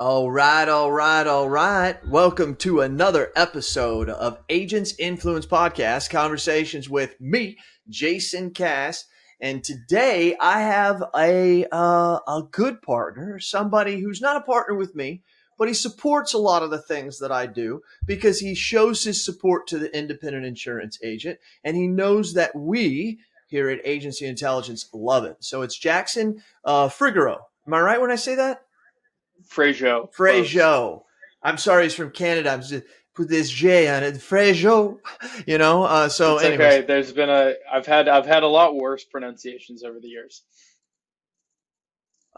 All right, all right, all right. Welcome to another episode of Agents Influence Podcast, conversations with me, Jason Cass. And today I have a good partner, somebody who's not a partner with me, but he supports a lot of the things that I do because he shows his support to the independent insurance agent, and he knows that we here at Agency Intelligence love it. So it's Jackson Fregeau. Am I right when I say that? Fregeau, close. Fregeau. I'm sorry, he's from Canada. I'm just put this J on it. Fregeau. So It's anyways. okay. I've had a lot worse pronunciations over the years.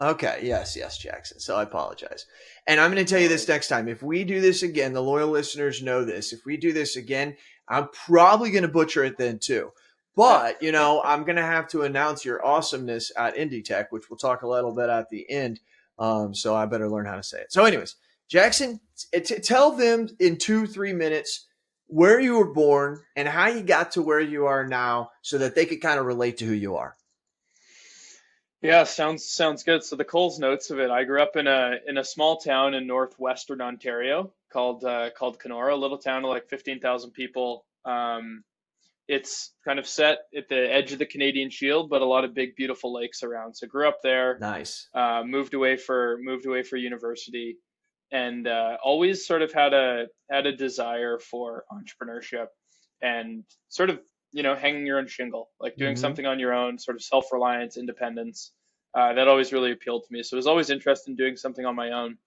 Okay. Yes, Jackson. So I apologize. And I'm going to tell No you this worries. next time. If we do this again, the loyal listeners know this. If we do this again, I'm probably going to butcher it then too. But, I'm going to have to announce your awesomeness at Indie Tech, which we'll talk a little bit at the end. So I better learn how to say it. So anyways, Jackson, tell them in 2-3 minutes where you were born and how you got to where you are now so that they could kind of relate to who you are. Yeah, sounds good. So the Coles notes of it. I grew up in a small town in northwestern Ontario called Kenora, a little town of like 15,000 people. It's kind of set at the edge of the Canadian Shield, but a lot of big, beautiful lakes around. So grew up there. Nice. Moved away for university, and always sort of had a desire for entrepreneurship and sort of hanging your own shingle, like doing Mm-hmm. something on your own, sort of self-reliance, independence. That always really appealed to me. So I was always interested in doing something on my own.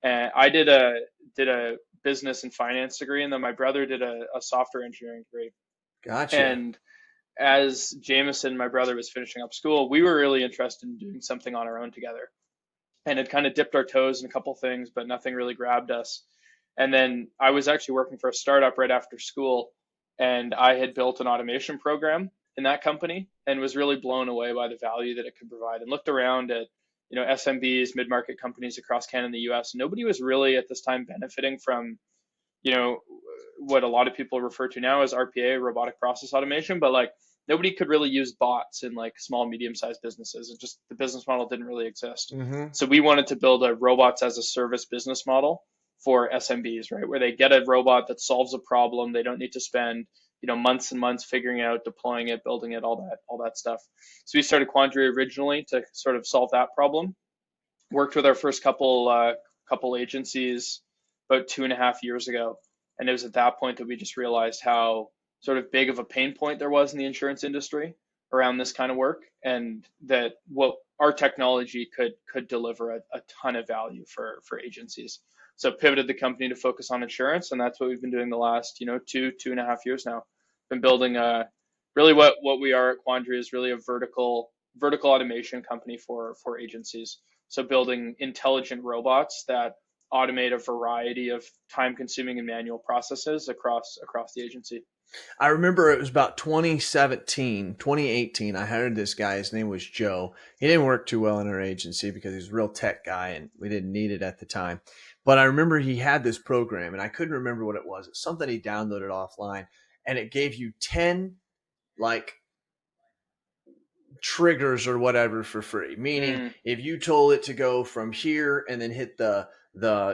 And I did a business and finance degree, and then my brother did a software engineering degree. Gotcha. And as Jameson, my brother, was finishing up school, we were really interested in doing something on our own together and had kind of dipped our toes in a couple things, but nothing really grabbed us. And then I was actually working for a startup right after school, and I had built an automation program in that company and was really blown away by the value that it could provide. And looked around at SMBs, mid-market companies across Canada and the U.S. Nobody was really at this time benefiting from you know what a lot of people refer to now as RPA, robotic process automation, but like nobody could really use bots in like small, medium-sized businesses. It just the business model didn't really exist. Mm-hmm. So we wanted to build a robots as a service business model for SMBs, right? Where they get a robot that solves a problem. They don't need to spend months and months figuring it out, deploying it, building it, all that stuff. So we started Quandri originally to sort of solve that problem. Worked with our first couple agencies about 2.5 years ago, and it was at that point that we just realized how sort of big of a pain point there was in the insurance industry around this kind of work, and that what our technology could deliver a ton of value for agencies. So pivoted the company to focus on insurance, and that's what we've been doing the last 2.5 years now. Been building a really what we are at Quandri is really a vertical automation company for agencies. So building intelligent robots that automate a variety of time consuming and manual processes across the agency. I remember it was about 2017, 2018. I hired this guy. His name was Joe. He didn't work too well in our agency because he was a real tech guy and we didn't need it at the time. But I remember he had this program and I couldn't remember what it was. It's something he downloaded offline and it gave you 10 like triggers or whatever for free. Meaning Mm, if you told it to go from here and then hit the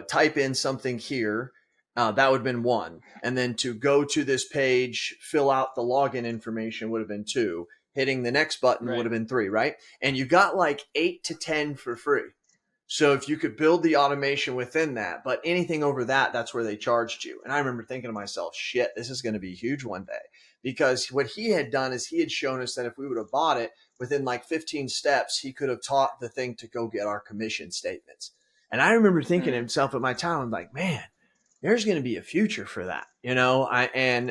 type in something here, that would have been one. And then to go to this page, fill out the login information would have been two. Hitting the next button would right. have been three, right? And you got like 8 to 10 for free. So if you could build the automation within that, but anything over that, that's where they charged you. And I remember thinking to myself, shit, this is going to be huge one day. Because what he had done is he had shown us that if we would have bought it within like 15 steps, he could have taught the thing to go get our commission statements. And I remember thinking to Mm, himself at my time, I'm like, man, there's going to be a future for that, and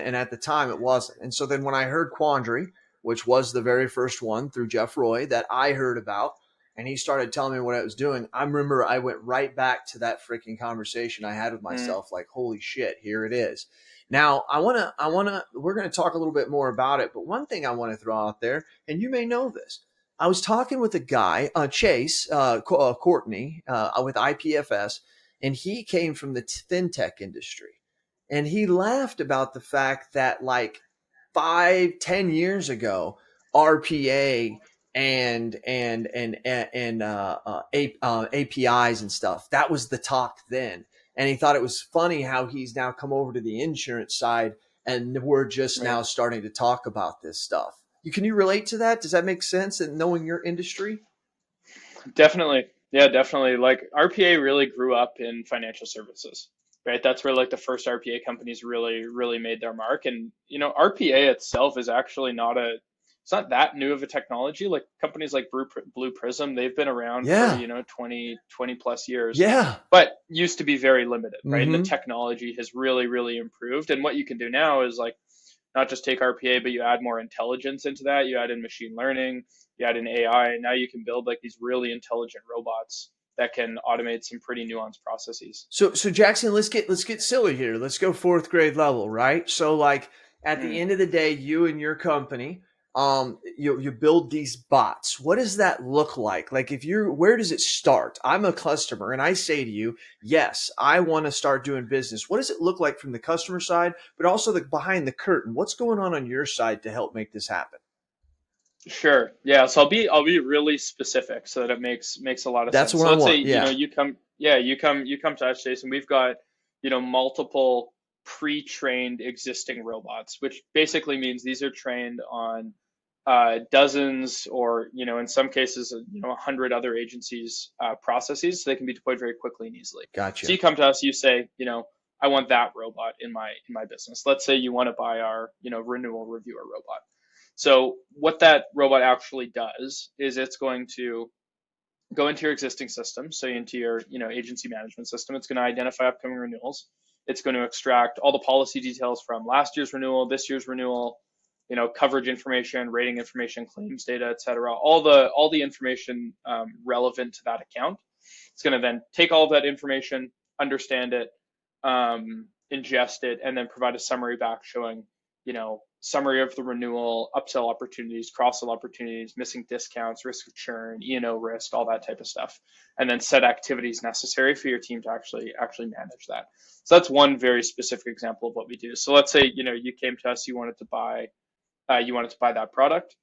at the time it wasn't. And so then when I heard Quandri, which was the very first one through Jeff Roy that I heard about, and he started telling me what I was doing, I remember I went right back to that freaking conversation I had with mm, myself, like, holy shit, here it is. Now we're going to talk a little bit more about it, but one thing I want to throw out there, and you may know this, I was talking with a guy, Chase, Courtney, with IPFS, and he came from the fintech industry, and he laughed about the fact that like 5-10 years ago, RPA and APIs and stuff. That was the talk then. And he thought it was funny how he's now come over to the insurance side and we're just Right. now starting to talk about this stuff. Can you relate to that? Does that make sense in knowing your industry? Definitely. Yeah, definitely. Like RPA really grew up in financial services, right? That's where like the first RPA companies really made their mark. And RPA itself is actually it's not that new of a technology. Like companies like Blue Prism, they've been around for, Yeah. 20 plus years, Yeah. but used to be very limited, right? And the Mm-hmm. technology has really improved. And what you can do now is like not just take RPA, but you add more intelligence into that. You add in machine learning, you add in AI, and now you can build like these really intelligent robots that can automate some pretty nuanced processes. So Jackson, let's get silly here. Let's go fourth grade level, right? So like at the Mm. end of the day, you and your company, you build these bots. What does that look like? Like where does it start? I'm a customer and I say to you, yes, I want to start doing business. What does it look like from the customer side, but also the behind the curtain? What's going on your side to help make this happen? Sure. Yeah. So I'll be really specific so that it makes a lot of That's sense. what So I let's say, want. Yeah. you come to us, Jason. We've got, multiple pre-trained existing robots, which basically means these are trained on dozens or, in some cases, 100 other agencies' processes, so they can be deployed very quickly and easily. So Gotcha. you come to us, you say, I want that robot in my business. Let's say you want to buy our, renewal reviewer robot. So what that robot actually does is it's going to go into your existing system, so into your agency management system. It's going to identify upcoming renewals. It's going to extract all the policy details from last year's renewal, this year's renewal, coverage information, rating information, claims data, et cetera. All the information relevant to that account. It's going to then take all of that information, understand it, ingest it, and then provide a summary back showing, summary of the renewal, upsell opportunities, cross-sell opportunities, missing discounts, risk of churn, E&O risk, all that type of stuff, and then set activities necessary for your team to actually manage that. So that's one very specific example of what we do. So let's say you came to us, you wanted to buy that product.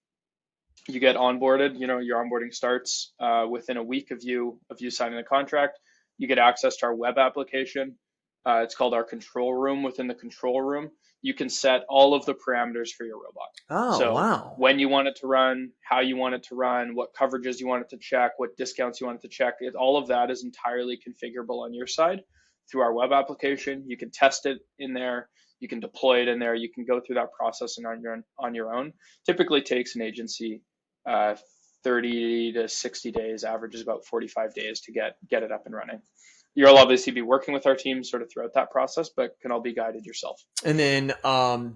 You get onboarded. Your onboarding starts within a week of you signing the contract. You get access to our web application. It's called our control room. Within the control room, you can set all of the parameters for your robot. Oh, So wow. when you want it to run, how you want it to run, what coverages you want it to check, what discounts you want it to check. All of that is entirely configurable on your side through our web application. You can test it in there. You can deploy it in there. You can go through that process and on your own. Typically takes an agency uh, 30 to 60 days, averages about 45 days to get it up and running. You'll obviously be working with our team sort of throughout that process, but can all be guided yourself. And then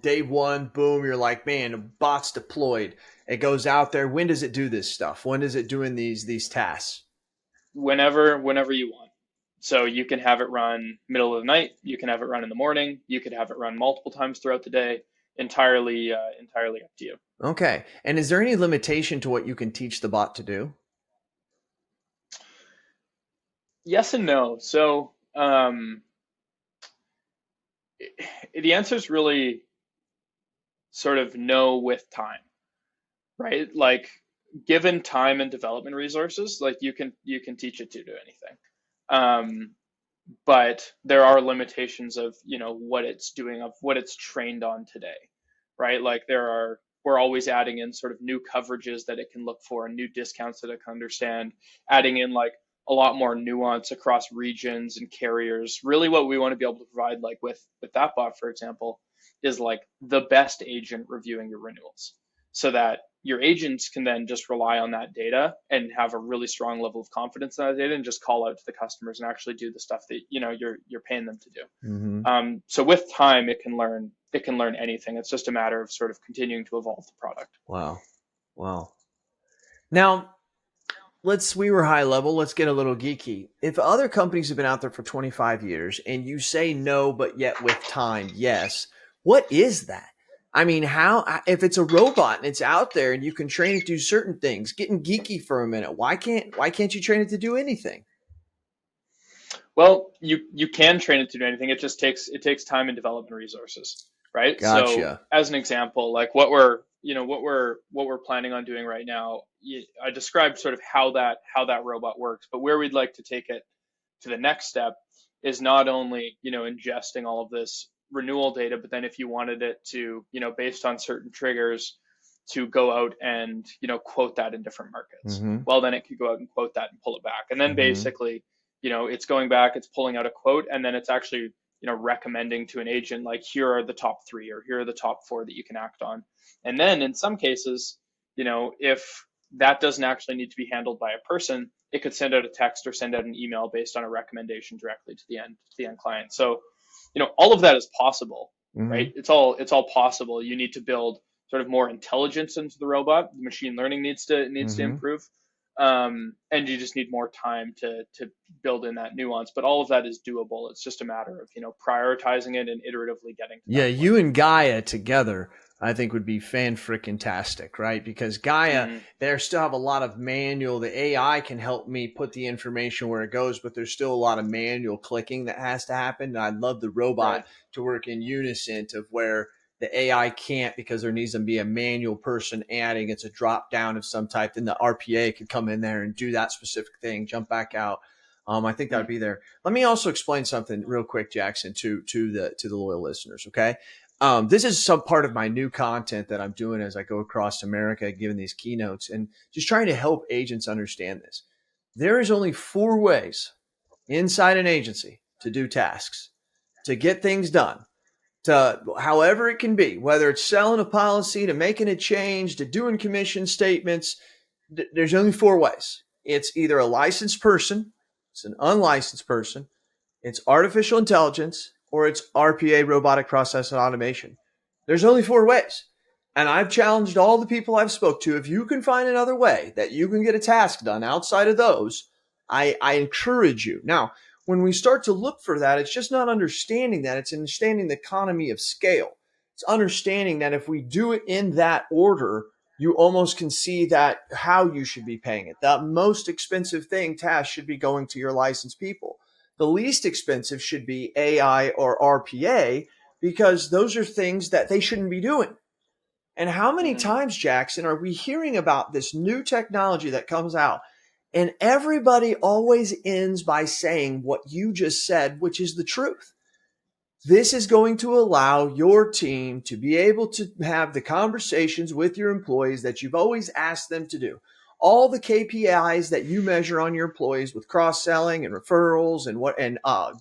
day one, boom, you're like, man, bot's deployed. It goes out there. When does it do this stuff? When is it doing these tasks? Whenever you want. So you can have it run middle of the night. You can have it run in the morning. You could have it run multiple times throughout the day. Entirely up to you. Okay. And is there any limitation to what you can teach the bot to do? Yes and no. So the answer is really sort of no with time, right? Like given time and development resources, like you can teach it to do anything. Um, but there are limitations of what it's doing, of what it's trained on today, right? Like we're always adding in sort of new coverages that it can look for and new discounts that it can understand, adding in like a lot more nuance across regions and carriers. Really what we want to be able to provide, like with that bot, for example, is like the best agent reviewing your renewals, so that your agents can then just rely on that data and have a really strong level of confidence in that data and just call out to the customers and actually do the stuff that you're paying them to do. Mm-hmm. So with time, it can learn anything. It's just a matter of sort of continuing to evolve the product. Wow. Wow. Now, we were high level. Let's get a little geeky. If other companies have been out there for 25 years and you say no, but yet with time, yes, what is that? I mean, if it's a robot and it's out there and you can train it to do certain things, getting geeky for a minute, why can't you train it to do anything? Well, you can train it to do anything. It takes time and development resources, right? So Gotcha. as an example, like what we're what we're planning on doing right now, I described sort of how that robot works, but where we'd like to take it to the next step is not only, ingesting all of this renewal data, but then if you wanted it to, based on certain triggers, to go out and, quote that in different markets. Mm-hmm. Well, then it could go out and quote that and pull it back. And then Mm-hmm. basically, it's going back, it's pulling out a quote, and then it's actually, recommending to an agent, like, here are the top 3 or here are the top 4 that you can act on. And then in some cases, if that doesn't actually need to be handled by a person, it could send out a text or send out an email based on a recommendation directly to the end client. So, all of that is possible, Mm-hmm. right? It's all possible. You need to build sort of more intelligence into the robot. The machine learning needs to Mm-hmm. improve, and you just need more time to build in that nuance. But all of that is doable. It's just a matter of prioritizing it and iteratively getting to Yeah, that point. you and Gaia together, I think, would be fan-frickin-tastic, right? Because Gaia, Mm-hmm. there still have a lot of manual. The AI can help me put the information where it goes, but there's still a lot of manual clicking that has to happen. And I'd love the robot Right. to work in unison of where the AI can't, because there needs to be a manual person adding. It's a drop down of some type. Then the RPA could come in there and do that specific thing, jump back out. I think that would be there. Let me also explain something real quick, Jackson, to the loyal listeners. Okay, this is some part of my new content that I'm doing as I go across America, giving these keynotes and just trying to help agents understand this. There is only 4 ways inside an agency to do tasks, to get things done, to however it can be, whether it's selling a policy, to making a change, to doing commission statements. There's only 4 ways. It's either a licensed person, it's an unlicensed person, it's artificial intelligence, or it's RPA, robotic process and automation. There's only 4 ways. And I've challenged all the people I've spoke to, if you can find another way that you can get a task done outside of those, I encourage you. Now, when we start to look for that, it's just not understanding that. It's understanding the economy of scale. It's understanding that if we do it in that order, you almost can see that how you should be paying it. The most expensive task should be going to your licensed people. The least expensive should be AI or RPA, because those are things that they shouldn't be doing. And how many Mm-hmm. times, Jackson, are we hearing about this new technology that comes out? And everybody always ends by saying what you just said, which is the truth. This is going to allow your team to be able to have the conversations with your employees that you've always asked them to do. All the KPIs that you measure on your employees with cross-selling and referrals and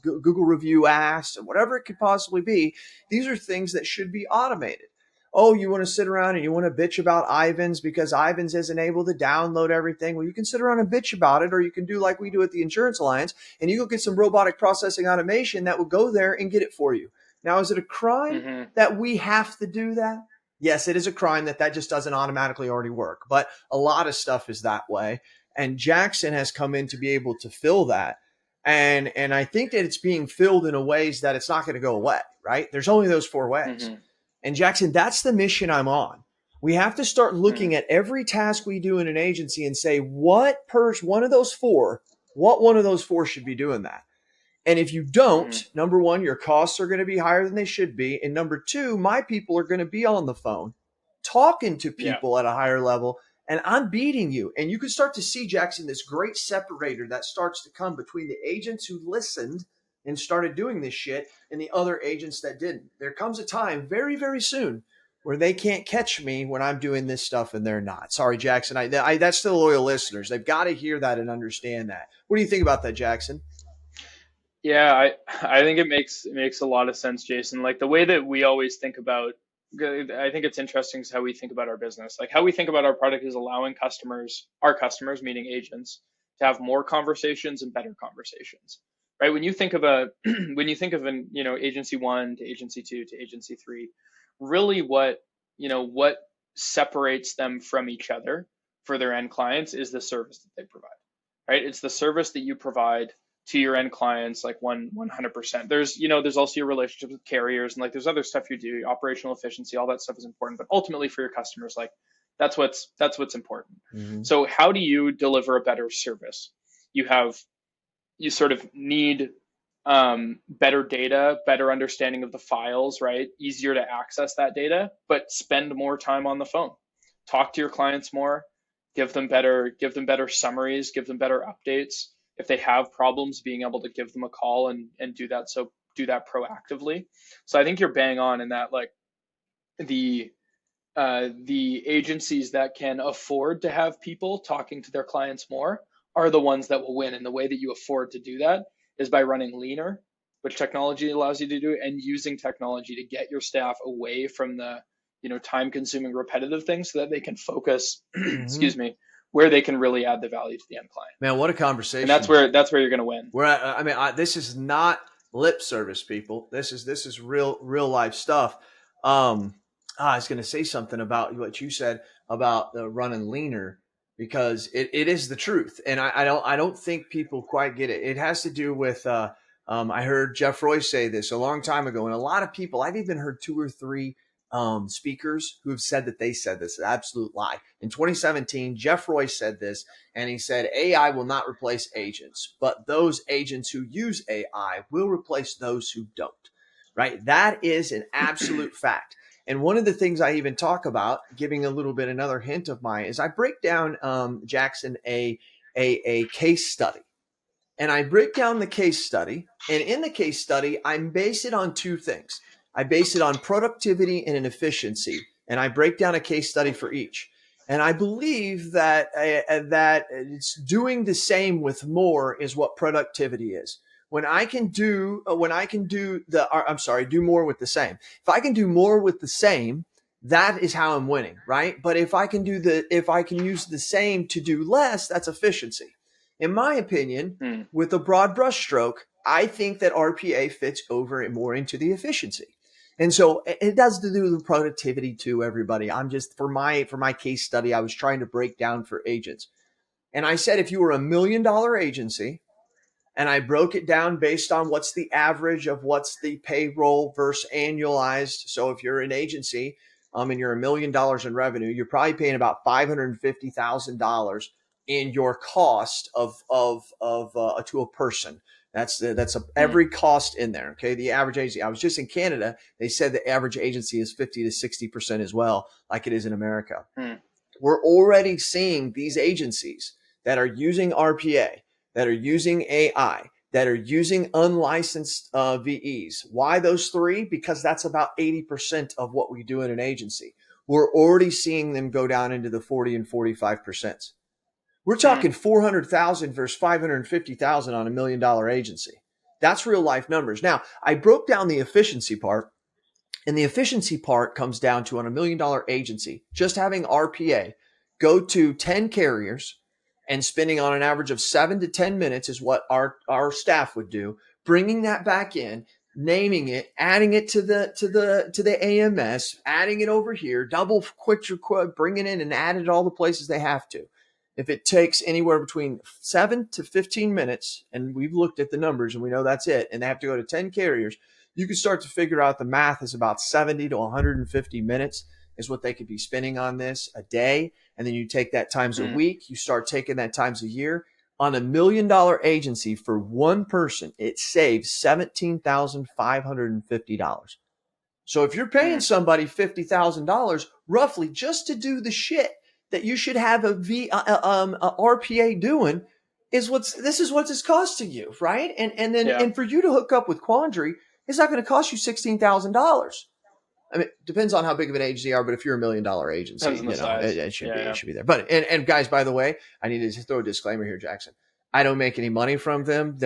Google review asks and whatever it could possibly be, these are things that should be automated. Oh, you want to sit around and you want to bitch about Ivans because Ivans isn't able to download everything. Well, you can sit around and bitch about it, or you can do like we do at the Insurance Alliance, and you go get some robotic processing automation that will go there and get it for you. Now, is it a crime Mm-hmm. that we have to do that? Yes, it is a crime that just doesn't automatically already work, but a lot of stuff is that way. And Jackson has come in to be able to fill that. And I think that it's being filled in a ways that it's not going to go away, right? There's only those 4 ways. Mm-hmm. And Jackson, that's the mission I'm on. We have to start Mm-hmm. looking at every task we do in an agency and say, what one of those 4, what one of those 4 should be doing that? And if you don't, Mm-hmm. number 1, your costs are going to be higher than they should be. And number 2, my people are going to be on the phone talking to Yeah. people at a higher level. And I'm beating you. And you can start to see, Jackson, this great separator that starts to come between the agents who listened and started doing this shit and the other agents that didn't. There comes a time very, very soon where they can't catch me when I'm doing this stuff and they're not. Sorry, Jackson. That's the loyal listeners. They've got to hear that and understand that. What do you think about that, Jackson? Yeah, I think it makes a lot of sense, Jason. Like the way that we always think about, I think it's interesting is how we think about our business. Like how we think about our product is allowing our customers, meaning agents, to have more conversations and better conversations. Right? When you think of when you think of an, agency 1 to agency 2 to agency 3, really what separates them from each other for their end clients is the service that they provide. Right? It's the service that you provide to your end clients, like 100%. There's also your relationship with carriers, and like there's other stuff you do, operational efficiency, all that stuff is important. But ultimately for your customers, like that's what's important. Mm-hmm. So how do you deliver a better service? You sort of need better data, better understanding of the files, right? Easier to access that data, but spend more time on the phone. Talk to your clients more, give them better summaries, give them better updates. If they have problems, being able to give them a call and do that proactively. So I think you're bang on in that, like, the the agencies that can afford to have people talking to their clients more are the ones that will win. And the way that you afford to do that is by running leaner, which technology allows you to do, and using technology to get your staff away from the time consuming repetitive things so that they can focus Mm-hmm. excuse me, where they can really add the value to the end client. Man, what a And that's conversation. where you're going to win. This is not lip service, people. This is real life stuff. Um, I was going to say something about what you said about the running leaner because it is the truth, and I don't think people quite get it. It has to do with I heard Jeff Royce say this a long time ago, and a lot of people I've even heard two or three speakers who have said that they said this, an absolute lie. In 2017, Jeff Royce said this, and he said, AI will not replace agents, but those agents who use AI will replace those who don't, right? That is an absolute fact. And one of the things I even talk about, giving a little bit another hint of mine, is I break down, Jackson, a case study. And I break down the case study. And in the case study, I base it on two things. I base it on productivity and an efficiency. And I break down a case study for each. And I believe that it's doing the same with more is what productivity is. Do more with the same. If I can do more with the same, that is how I'm winning, right? But if I can use the same to do less, that's efficiency. In my opinion, Hmm. with a broad brushstroke, I think that RPA fits over more into the efficiency. And so it does to do with productivity too, everybody. I'm just for my case study, I was trying to break down for agents. And I said if you were $1 million agency, and I broke it down based on what's the average of what's the payroll versus annualized. So if you're an agency, and you're $1 million in revenue, you're probably paying about $550,000 in your cost to a person. Hmm. Every cost in there. Okay, the average agency. I was just in Canada. They said the average agency is 50 to 60% as well, like it is in America. Hmm. We're already seeing these agencies that are using RPA, that are using AI, that are using unlicensed VEs. Why those three? Because that's about 80% of what we do in an agency. We're already seeing them go down into the 40 and 45%. We're Hmm. talking 400,000 versus 550,000 on $1 million agency. That's real life numbers. Now, I broke down the efficiency part, and the efficiency part comes down to on $1 million agency, just having RPA go to 10 carriers and spending on an average of 7 to 10 minutes is what our staff would do, bringing that back in, naming it, adding it to the AMS, adding it over here, double quick, bringing it in and add it all the places they have to. If it takes anywhere between 7 to 15 minutes, and we've looked at the numbers and we know that's it, and they have to go to 10 carriers, you can start to figure out the math is about 70 to 150 minutes is what they could be spending on this a day. And then you take that times a Hmm. week, you start taking that times a year. On $1 million agency for one person, it saves $17,550. So if you're paying Hmm. somebody $50,000 roughly just to do the shit that you should have a RPA doing, this is what it's costing you, right? Yeah. And for you to hook up with Quandri, it's not going to cost you $16,000. I mean, it depends on how big of an agency you are, but if you're $1 million agency, Depends on the size. it should be Yeah. it should be there. But and guys, by the way, I need to throw a disclaimer here, Jackson. I don't make any money from them.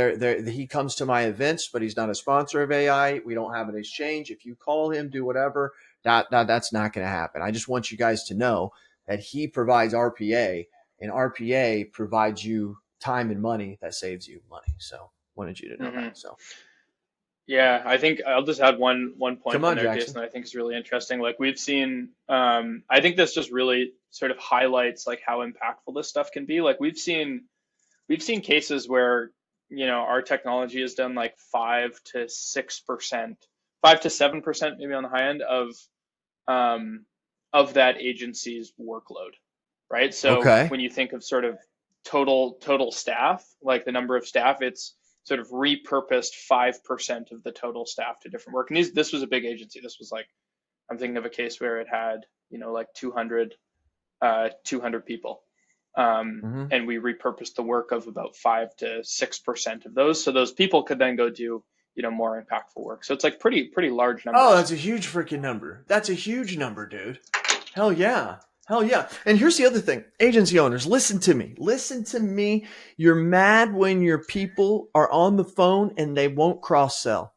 He comes to my events, but he's not a sponsor of AI. We don't have an exchange. If you call him, do whatever. That's not going to happen. I just want you guys to know that he provides RPA, and RPA provides you time and money that saves you money. So wanted you to know Hmm. that. So Yeah, I think I'll just add one come point in on, there, Jackson. Jason, that I think is really interesting. Like, we've seen, I think this just really sort of highlights like how impactful this stuff can be. Like, we've seen cases where, our technology has done like 5 to 6%, 5 to 7% maybe on the high end um of that agency's workload, right? So Okay. when you think of sort of total staff, like the number of staff, it's sort of repurposed 5% of the total staff to different work. And this was a big agency. This was like, I'm thinking of a case where it had, like 200 people. And we repurposed the work of about 5 to 6% of those. So those people could then go do, more impactful work. So it's like pretty large numbers. Oh, that's a huge freaking number. That's a huge number, dude. Hell yeah. Hell yeah. And here's the other thing. Agency owners, listen to me. Listen to me. You're mad when your people are on the phone and they won't cross sell.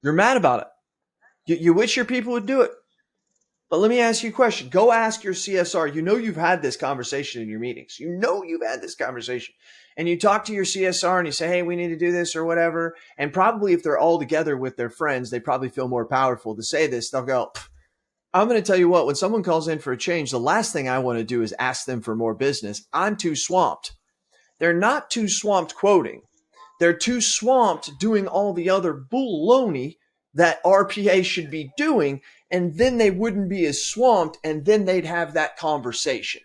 You're mad about it. You wish your people would do it. But let me ask you a question. Go ask your CSR. You know you've had this conversation in your meetings. You know you've had this conversation. And you talk to your CSR and you say, hey, we need to do this or whatever. And probably if they're all together with their friends, they probably feel more powerful to say this. They'll go, I'm going to tell you what, when someone calls in for a change, the last thing I want to do is ask them for more business. I'm too swamped. They're not too swamped quoting. They're too swamped doing all the other baloney that RPA should be doing, and then they wouldn't be as swamped, and then they'd have that conversation.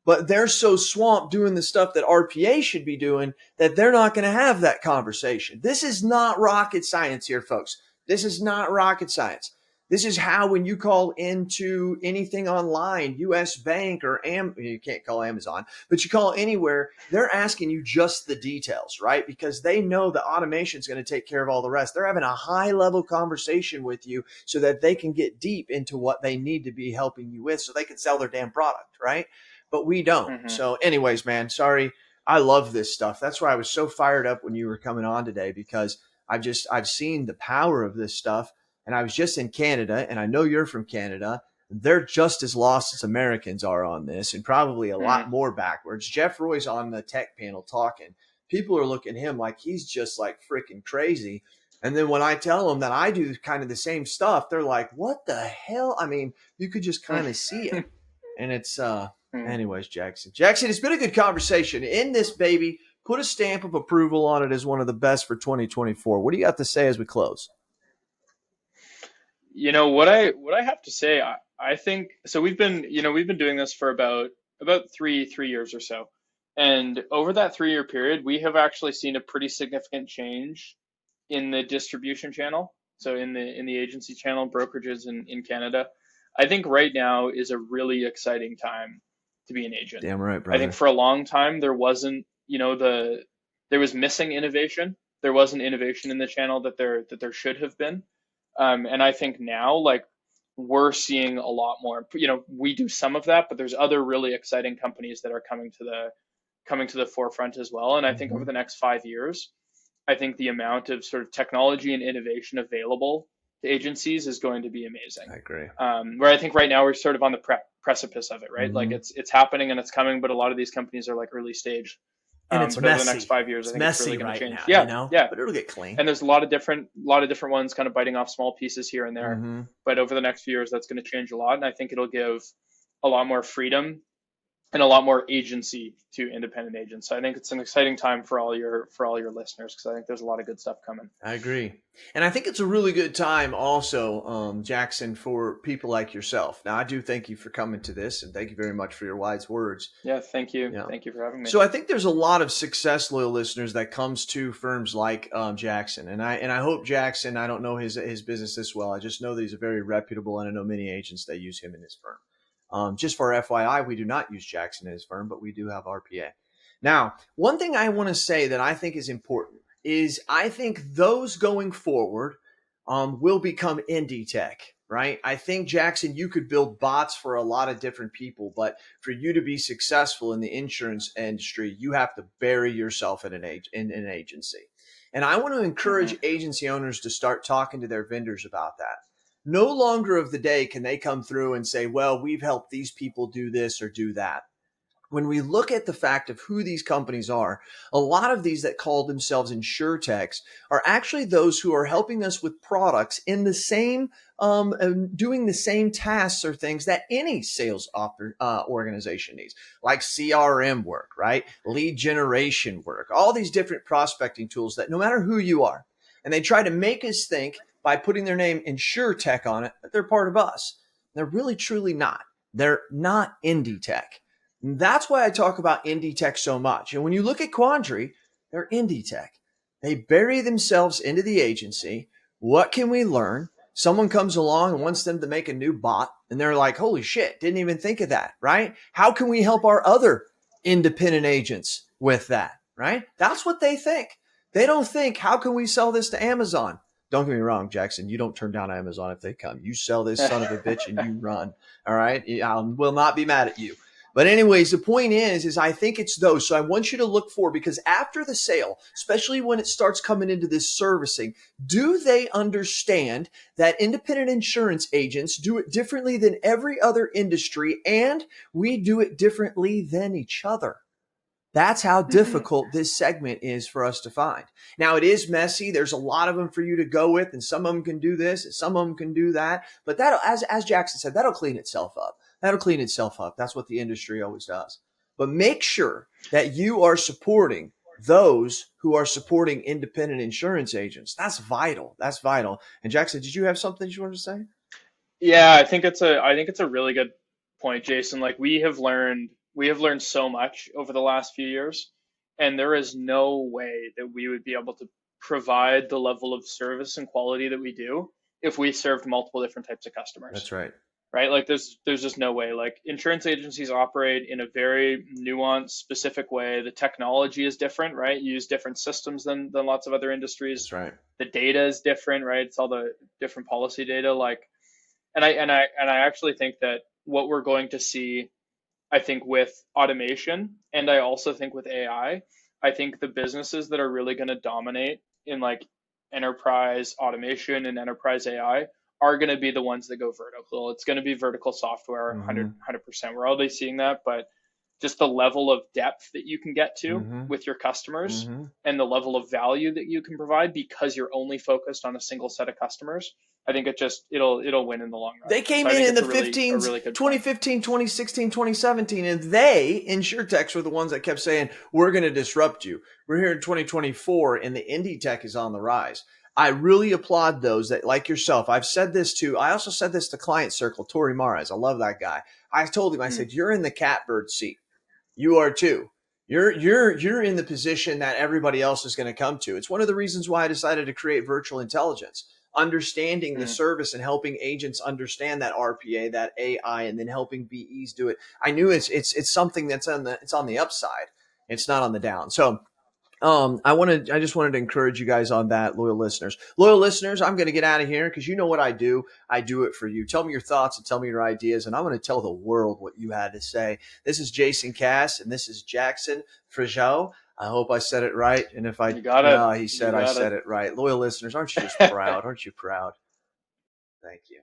But they're so swamped doing the stuff that RPA should be doing that they're not going to have that conversation. This is not rocket science here, folks. This is not rocket science. This is how when you call into anything online, US Bank or you can't call Amazon, but you call anywhere, they're asking you just the details, right? Because they know the automation is going to take care of all the rest. They're having a high level conversation with you so that they can get deep into what they need to be helping you with so they can sell their damn product, right? But we don't. Mm-hmm. So anyways, man, sorry. I love this stuff. That's why I was so fired up when you were coming on today, because I've seen the power of this stuff. And I was just in Canada, and I know you're from Canada. They're just as lost as Americans are on this, and probably a lot more backwards. Jeff Roy's on the tech panel talking. People are looking at him like he's just like freaking crazy. And then when I tell them that I do kind of the same stuff, they're like, what the hell? I mean, you could just kind of see it. And it's, anyways, Jackson, it's been a good conversation. In this, baby, put a stamp of approval on it as one of the best for 2024. What do you have to say as we close? What I have to say, I think so. We've been doing this for about three years or so, and over that 3-year period, we have actually seen a pretty significant change in the distribution channel. So in the agency channel, brokerages in Canada, I think right now is a really exciting time to be an agent. Damn right, brother. I think for a long time there wasn't, there was missing innovation. There wasn't innovation in the channel that there should have been. And I think now, like, we're seeing a lot more. We do some of that, but there's other really exciting companies that are coming to the forefront as well. And I think over the next 5 years, I think the amount of sort of technology and innovation available to agencies is going to be amazing. I agree. Where I think right now we're sort of on the precipice of it, right? Like it's happening and it's coming, but a lot of these companies are like early stage. And it's but messy. Over the next 5 years, it's I think it's really going right to change. Now, Yeah. But it'll get clean. And there's a lot of different ones kind of biting off small pieces here and there. But over the next few years, that's going to change a lot, and I think it'll give a lot more freedom and a lot more agency to independent agents. So I think it's an exciting time for all your listeners, because I think there's a lot of good stuff coming. I agree. And I think it's a really good time also, Jackson, for people like yourself. Now, I do thank you for coming to this, and thank you very much for your wise words. Yeah, thank you. Yeah. Thank you for having me. So I think there's a lot of success loyal listeners that comes to firms like Jackson. And I hope Jackson, I don't know his business this well. I just know that he's a very reputable, and I know many agents that use him in his firm. Just for FYI, we do not use Jackson in his firm, but we do have RPA. Now, one thing I want to say that I think is important is I think those going forward will become indie tech, right? I think, Jackson, you could build bots for a lot of different people, but for you to be successful in the insurance industry, you have to bury yourself in an agency. And I want to encourage agency owners to start talking to their vendors about that. No longer of the day can they come through and say, well, we've helped these people do this or do that. When we look at the fact of who these companies are, a lot of these that call themselves insurtechs are actually those who are helping us with products in the same, doing the same tasks or things that any sales organization needs, like CRM work, right? Lead generation work, all these different prospecting tools that no matter who you are, and they try to make us think by putting their name InsurTech on it that they're part of us. They're really, truly not. They're not indie tech. And that's why I talk about indie tech so much. And when you look at Quandri, they're indie tech. They bury themselves into the agency. What can we learn? Someone comes along and wants them to make a new bot, and they're like, holy shit, didn't even think of that, right? How can we help our other independent agents with that, right? That's what they think. They don't think, how can we sell this to Amazon? Don't get me wrong, Jackson. You don't turn down Amazon if they come. You sell this son of a bitch and you run. All right. I will not be mad at you. But anyways, the point is I think it's those. So I want you to look for, because after the sale, especially when it starts coming into this servicing, do they understand that independent insurance agents do it differently than every other industry, and we do it differently than each other? That's how difficult this segment is for us to find. Now, it is messy. There's a lot of them for you to go with, and some of them can do this, and some of them can do that. But that'll, as Jackson said, that'll clean itself up. That'll clean itself up. That's what the industry always does. But make sure that you are supporting those who are supporting independent insurance agents. That's vital. That's vital. And Jackson, did you have something you wanted to say? Yeah, I think it's a really good point, Jason. Like we have learned so much over the last few years, and there is no way that we would be able to provide the level of service and quality that we do if we served multiple different types of customers, That's right. right? Like there's just no way. Like insurance agencies operate in a very nuanced, specific way. The technology is different, right? You use different systems than lots of other industries. That's right. The data is different, right? It's all the different policy data. Like and I actually think that what we're going to see, I think with automation, and I also think with I think the businesses that are really going to dominate in like enterprise automation and enterprise AI are going to be the ones that go vertical. It's going to be vertical software, Mm-hmm. 100%. We're already seeing that, but just the level of depth that you can get to Mm-hmm. with your customers Mm-hmm. and the level of value that you can provide because you're only focused on a single set of customers, I think it'll win in the long run. They came So I in think in it's the a 15s, really good point. 2015, 2016, 2017, and they, InsurTechs, were the ones that kept saying, we're going to disrupt you. We're here in 2024, and the indie tech is on the rise. I really applaud those that, like yourself, I also said this to Client Circle, Tori Mares. I love that guy. I told him, I Mm, said, you're in the catbird seat. You are too. You're in the position that everybody else is going to come to. It's one of the reasons why I decided to create virtual intelligence, understanding the mm. service and helping agents understand that RPA, that AI, and then helping BEs do it. I knew it's something that's on the upside. It's not on the down. So I just wanted to encourage you guys on that, loyal listeners. Loyal listeners, I'm going to get out of here because you know what I do. I do it for you. Tell me your thoughts and tell me your ideas, and I'm going to tell the world what you had to say. This is Jason Cass, and this is Jackson Fregeau. I hope I said it right. And if I, You got it. no, he You said I got said it right. Loyal listeners, aren't you just proud? it. Aren't you proud? Thank you.